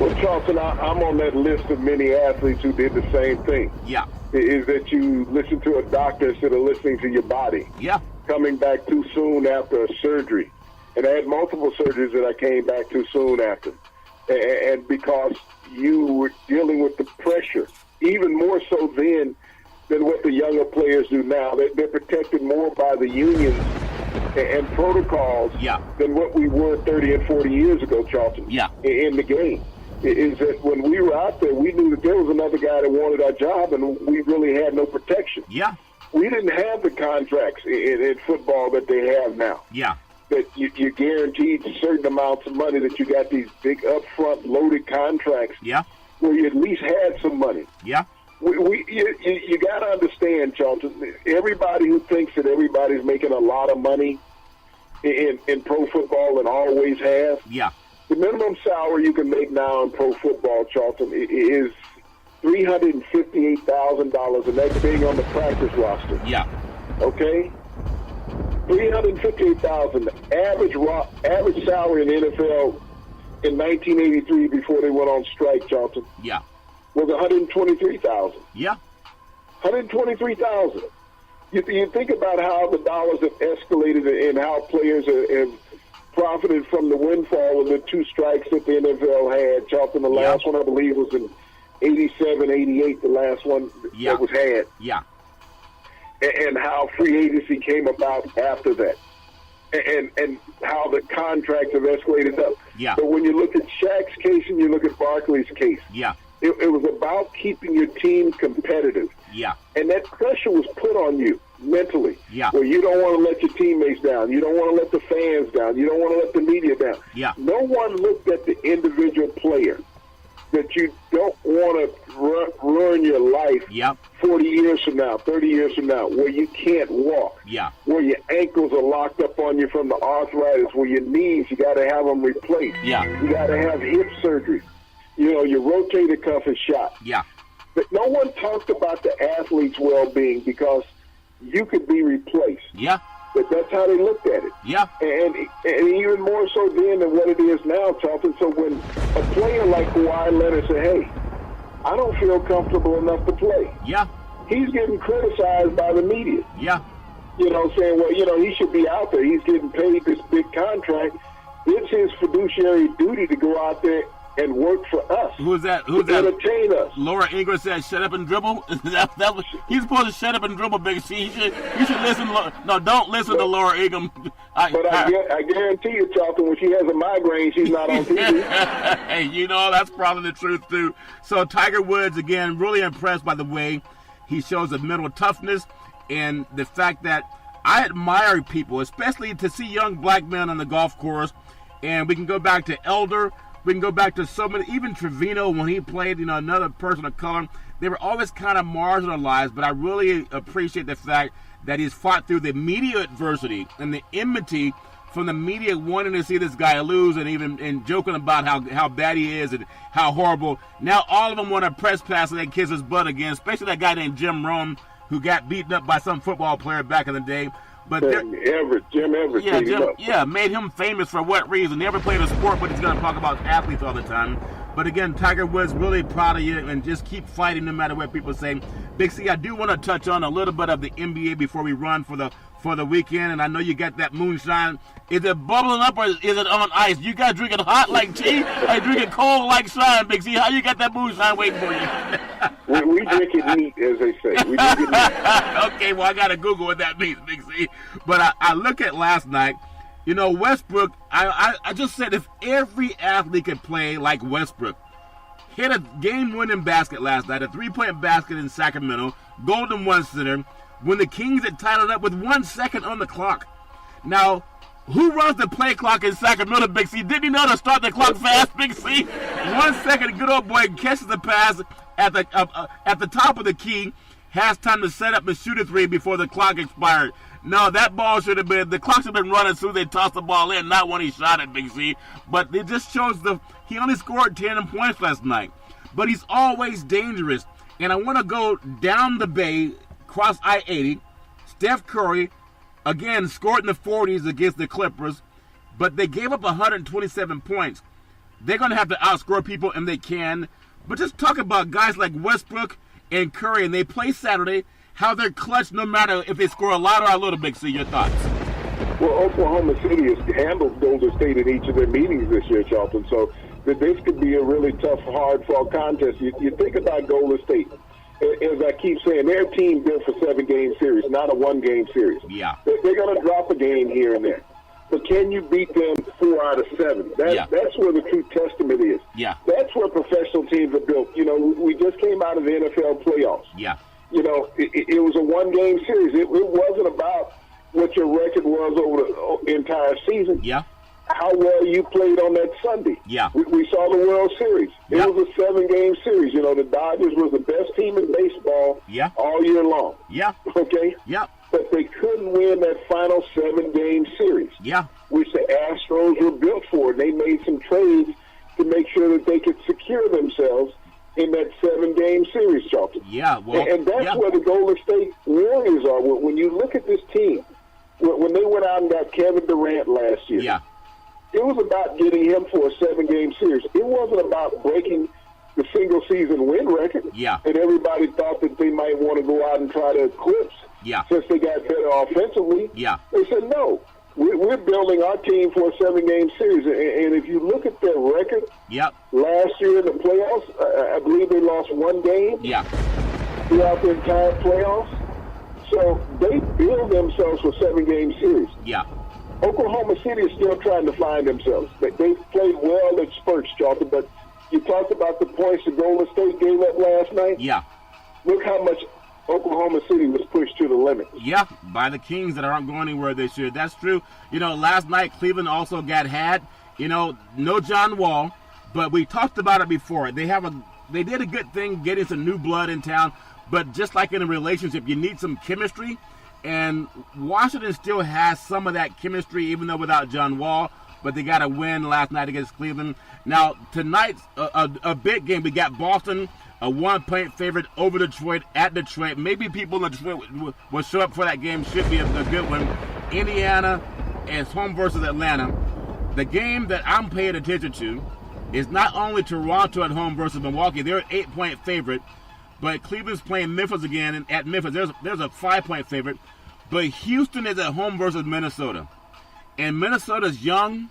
Well, Charlton, I'm on that list of many athletes who did the same thing. Yeah. Is that you listen to a doctor instead of listening to your body. Yeah. Coming back too soon after a surgery. And I had multiple surgeries that I came back too soon after. And because you were dealing with the pressure, even more so then than what the younger players do now. They're protected more by the unions and protocols than what we were 30 and 40 years ago, Charlton, in the game. Is that when we were out there, we knew that there was another guy that wanted our job, and we really had no protection. Yeah. We didn't have the contracts in football that they have now. Yeah. That you're guaranteed certain amounts of money, that you got these big upfront loaded contracts. Yeah. Where you at least had some money. Yeah. You got to understand, Charlton, everybody who thinks that everybody's making a lot of money in pro football and always have. Yeah. The minimum salary you can make now in pro football, Charlton, is $358,000, and that's being on the practice roster. Yeah. Okay? $358,000. Average salary in the NFL in 1983, before they went on strike, Charlton, was $123,000. Yeah. $123,000. You think about how the dollars have escalated and how players have profited from the windfall of the two strikes that the NFL had. Charlton, the last one, I believe, was in 87, 88, the last one that was had. Yeah. And how free agency came about after that. And how the contracts have escalated up. Yeah. But when you look at Shaq's case and you look at Barkley's case, it was about keeping your team competitive. Yeah. And that pressure was put on you mentally. Yeah. Where you don't want to let your teammates down. You don't want to let the fans down. You don't want to let the media down. Yeah. No one looked at the individual player that you don't want to ruin your life 40 years from now, 30 years from now, where you can't walk, where your ankles are locked up on you from the arthritis, where your knees, you got to have them replaced. You got to have hip surgery. You know, your rotator cuff is shot. But no one talked about the athlete's well-being because you could be replaced. But that's how they looked at it. And even more so then than what it is now, Charlton. So when a player like Kawhi Leonard said, hey, I don't feel comfortable enough to play. He's getting criticized by the media. You know, saying, well, you know, he should be out there. He's getting paid this big contract. It's his fiduciary duty to go out there and work for us. Who's that? Entertain us. Laura Ingram said, "Shut up and dribble." He's supposed to shut up and dribble, Big C. You should listen. No, don't listen to Laura Ingram. I guarantee you, Charlton, when she has a migraine, she's not on TV. Hey, you know that's probably the truth too. So Tiger Woods again, really impressed by the way he shows a mental toughness and the fact that I admire people, especially to see young black men on the golf course. And we can go back to Elder. We can go back to so many, even Trevino when he played, you know, another person of color. They were always kind of marginalized, but I really appreciate the fact that he's fought through the media adversity and the enmity from the media wanting to see this guy lose and joking about how bad he is and how horrible. Now all of them want to press pass and they kiss his butt again, especially that guy named Jim Rome who got beaten up by some football player back in the day. But Jim Everett. Made him famous for what reason? Never played a sport, but he's going to talk about athletes all the time. But again, Tiger Woods, really proud of you, and just keep fighting no matter what people say. Big C, I do want to touch on a little bit of the NBA before we run for the for the weekend, and I know you got that moonshine. Is it bubbling up or is it on ice? You guys drinking hot like tea or you drinking cold like shine, Big C? How you got that moonshine waiting for you? We drink it neat, as they say. We drink it neat. Okay, well, I got to Google what that means, Big C. But I look at last night. You know, Westbrook, I just said if every athlete could play like Westbrook, hit a game-winning basket last night, a three-point basket in Sacramento, Golden One Center, when the Kings had tied it up with 1 second on the clock. Now, who runs the play clock in Sacramento, Big C? Didn't you know to start the clock fast, Big C? 1 second, good old boy catches the pass at the top of the key, has time to set up and shoot a three before the clock expired. No, that ball should have been, the clock should have been running as soon as they tossed the ball in, not when he shot it, Big C. But it just shows he only scored 10 points last night. But he's always dangerous. And I want to go down the bay, cross I-80. Steph Curry, again, scored in the 40s against the Clippers, but they gave up 127 points. They're going to have to outscore people, and they can. But just talk about guys like Westbrook and Curry, and they play Saturday, how they're clutch no matter if they score a lot or a little, Big C. Your thoughts? Well, Oklahoma City has handled Golden State in each of their meetings this year, Charlton, so this could be a really tough, hard-fought contest. You think about Golden State. As I keep saying, they're a team built for 7-game series, not a 1-game series. Yeah. They're going to drop a game here and there. But can you beat them 4 out of 7? That's where the true testament is. Yeah. That's where professional teams are built. You know, we just came out of the NFL playoffs. Yeah. You know, it was a 1-game series. It wasn't about what your record was over the entire season. Yeah. How well you played on that Sunday. Yeah. We saw the World Series. It Yeah. was a 7-game series. You know, the Dodgers was the best team in baseball all year long. Yeah. Okay? Yeah. But they couldn't win that final 7-game series, Yeah. which the Astros were built for. And they made some trades to make sure that they could secure themselves in that 7-game series, Charlton. Yeah. Well, And that's where the Golden State Warriors are. When you look at this team, when they went out and got Kevin Durant last year, yeah. it was about getting him for a 7-game series. It wasn't about breaking the single-season win record. Yeah. And everybody thought that they might want to go out and try to eclipse Yeah. since they got better offensively. Yeah. They said, no, we're building our team for a 7-game series. And if you look at their record Yep. last year in the playoffs, I believe they lost 1 game Yeah. throughout the entire playoffs. So they build themselves for 7-game series. Yeah. Oklahoma City is still trying to find themselves. They've played well in spurts, Charlton, but you talked about the points that Golden State gave up last night. Yeah. Look how much Oklahoma City was pushed to the limit. Yeah, by the Kings that aren't going anywhere this year. That's true. You know, last night Cleveland also got had. You know, no John Wall, but we talked about it before. They did a good thing getting some new blood in town, but just like in a relationship, you need some chemistry, and Washington still has some of that chemistry, even though without John Wall. But they got a win last night against Cleveland. Now tonight's a big game. We got Boston, a 1-point favorite over Detroit at Detroit. Maybe people in Detroit will show up for that game. Should be a good one. Indiana is home versus Atlanta. The game that I'm paying attention to is not only Toronto at home versus Milwaukee. They're an 8-point favorite, but Cleveland's playing Memphis again. And at Memphis, there's a 5-point favorite. But Houston is at home versus Minnesota. And Minnesota's young,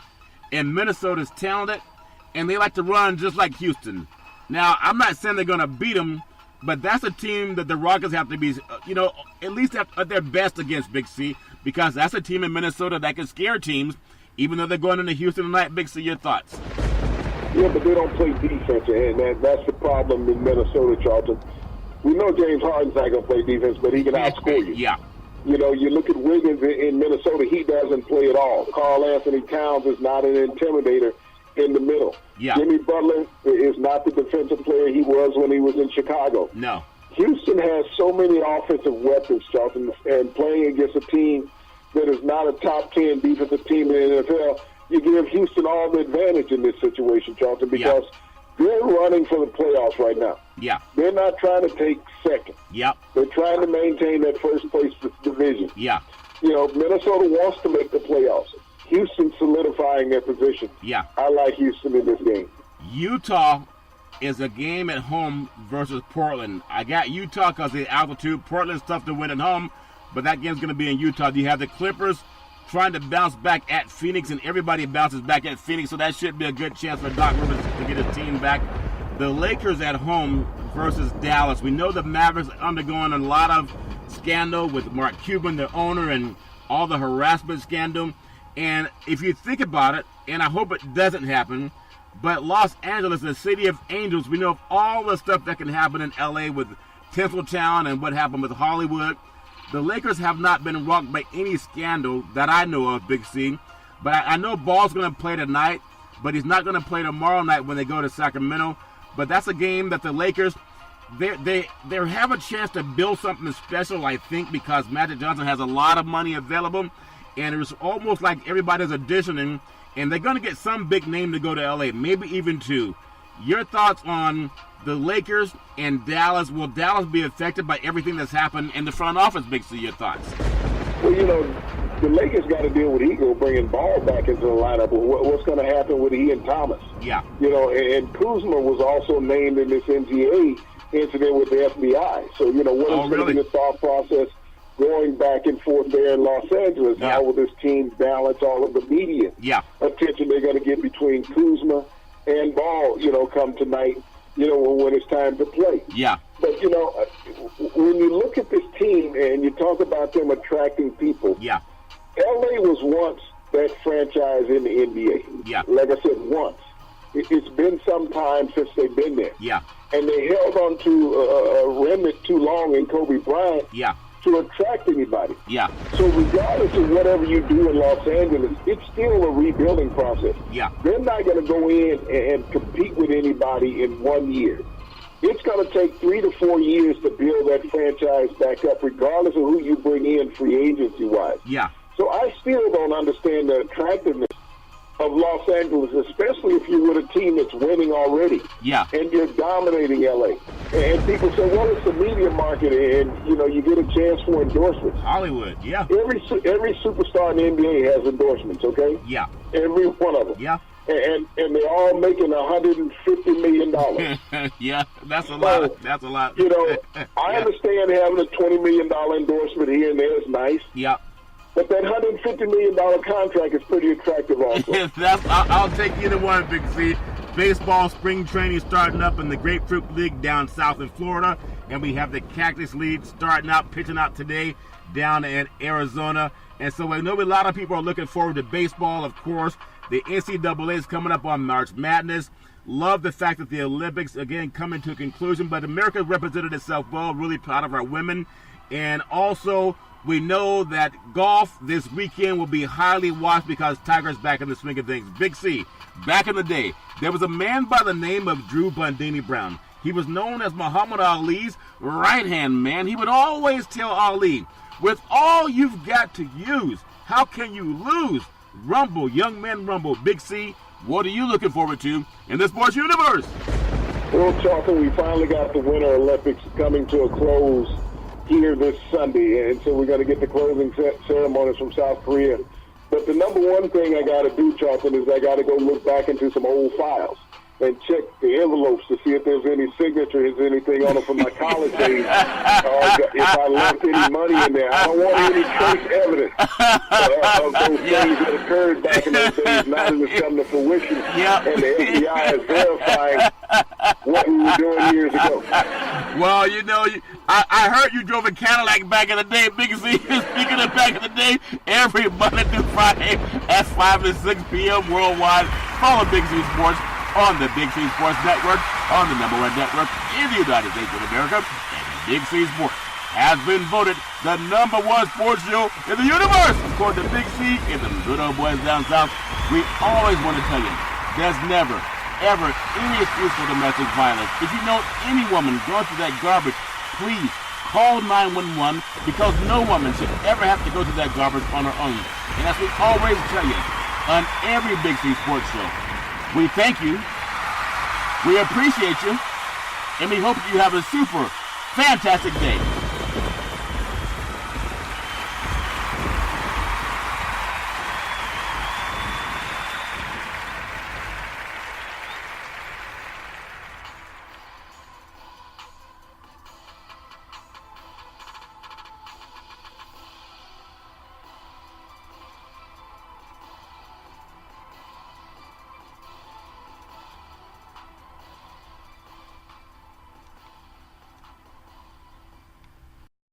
and Minnesota's talented, and they like to run just like Houston. Now, I'm not saying they're going to beat them, but that's a team that the Rockets have to be, at least at their best against, Big C, because that's a team in Minnesota that can scare teams, even though they're going into Houston tonight. Big C, your thoughts? Yeah, but they don't play defense, and that's the problem in Minnesota, Charlton. We know James Harden's not going to play defense, but he can outscore you. Yeah. You know, you look at Wiggins in Minnesota, he doesn't play at all. Karl Anthony Towns is not an intimidator in the middle. Yeah. Jimmy Butler is not the defensive player he was when he was in Chicago. No. Houston has so many offensive weapons, Charlton, and playing against a team that is not a top 10 defensive team in the NFL, you give Houston all the advantage in this situation, Charlton, because they're running for the playoffs right now. Yeah. They're not trying to take second. Yep. They're trying to maintain that first place division. Yeah. You know, Minnesota wants to make the playoffs. Houston solidifying their position. Yeah. I like Houston in this game. Utah is a game at home versus Portland. I got Utah because of the altitude. Portland's tough to win at home. but that game's going to be in Utah. You have the Clippers trying to bounce back at Phoenix, and everybody bounces back at Phoenix, so that should be a good chance for Doc Rivers to get his team back. The Lakers at home versus Dallas. We know the Mavericks are undergoing a lot of scandal with Mark Cuban, the owner, and all the harassment scandal. And if you think about it, and I hope it doesn't happen, but Los Angeles, the city of angels, we know of all the stuff that can happen in LA with Tinseltown and what happened with Hollywood. The Lakers have not been rocked by any scandal that I know of, Big C. But I know Ball's going to play tonight, but he's not going to play tomorrow night when they go to Sacramento. But that's a game that the Lakers, they have a chance to build something special, I think, because Magic Johnson has a lot of money available. And it's almost like everybody's auditioning, and they're going to get some big name to go to LA, maybe even two. Your thoughts on the Lakers and Dallas? Will Dallas be affected by everything that's happened in the front office, Big C? Your thoughts? Well, the Lakers got to deal with Ego bringing Ball back into the lineup. What's going to happen with Ian Thomas? Yeah. And Kuzma was also named in this NGA incident with the FBI. So, what is going to be the thought process going back and forth there in Los Angeles? Yeah. How will this team balance all of the media attention they're going to get between Kuzma and Ball, come tonight, when it's time to play? Yeah. But, when you look at this team and you talk about them attracting people, LA was once that franchise in the NBA. Yeah. Like I said, once. It's been some time since they've been there. Yeah. And they held on to a remnant too long in Kobe Bryant to attract anybody. Yeah. So regardless of whatever you do in Los Angeles, it's still a rebuilding process. Yeah. They're not going to go in and compete with anybody in 1 year. It's going to take 3 to 4 years to build that franchise back up, regardless of who you bring in free agency-wise. Yeah. So I still don't understand the attractiveness of Los Angeles, especially if you're with a team that's winning already. Yeah. And you're dominating LA. And people say, well, it's the media market, and, you get a chance for endorsements. Hollywood, yeah. Every superstar in the NBA has endorsements, okay? Yeah. Every one of them. Yeah. And they're all making $150 million. Yeah, that's a lot. That's a lot. I understand having a $20 million endorsement here and there is nice. Yeah. But that $150 million contract is pretty attractive also. I'll take either one, Big C. Baseball spring training starting up in the Grapefruit League down south in Florida. And we have the Cactus League starting out, pitching out today down in Arizona. And so I know a lot of people are looking forward to baseball, of course. The NCAA is coming up on March Madness. Love the fact that the Olympics, again, coming to a conclusion. But America represented itself well. Really proud of our women. And also, we know that golf this weekend will be highly watched because Tiger's back in the swing of things. Big C, back in the day, there was a man by the name of Drew Bundini Brown. He was known as Muhammad Ali's right-hand man. He would always tell Ali, with all you've got to use, how can you lose? Rumble, young men rumble. Big C, what are you looking forward to in the sports universe? Well, Charlton, we finally got the Winter Olympics coming to a close here this Sunday, and so we're going to get the closing ceremonies from South Korea. But the number one thing I got to do, Charlton, is I got to go look back into some old files and check the envelopes to see if there's any signatures, anything on it from my college days, or if I left any money in there. I don't want any trace evidence of those things that occurred back in those days, now that it's come to fruition, and the FBI is verifying what we were doing years ago. Well, I heard you drove a Cadillac back in the day, Big Z. Speaking of back in the day, every Monday through Friday at 5 to 6 p.m. worldwide. Follow Big Z Sports on the Big C Sports Network, on the #1 network in the United States of America. And Big C Sports has been voted the #1 sports show in the universe. According to Big C and the good old boys down south, we always want to tell you, there's never, ever any excuse for domestic violence. If you know any woman going through that garbage, please call 911, because no woman should ever have to go through that garbage on her own. And as we always tell you on every Big C Sports show, we thank you, we appreciate you, and we hope you have a super fantastic day.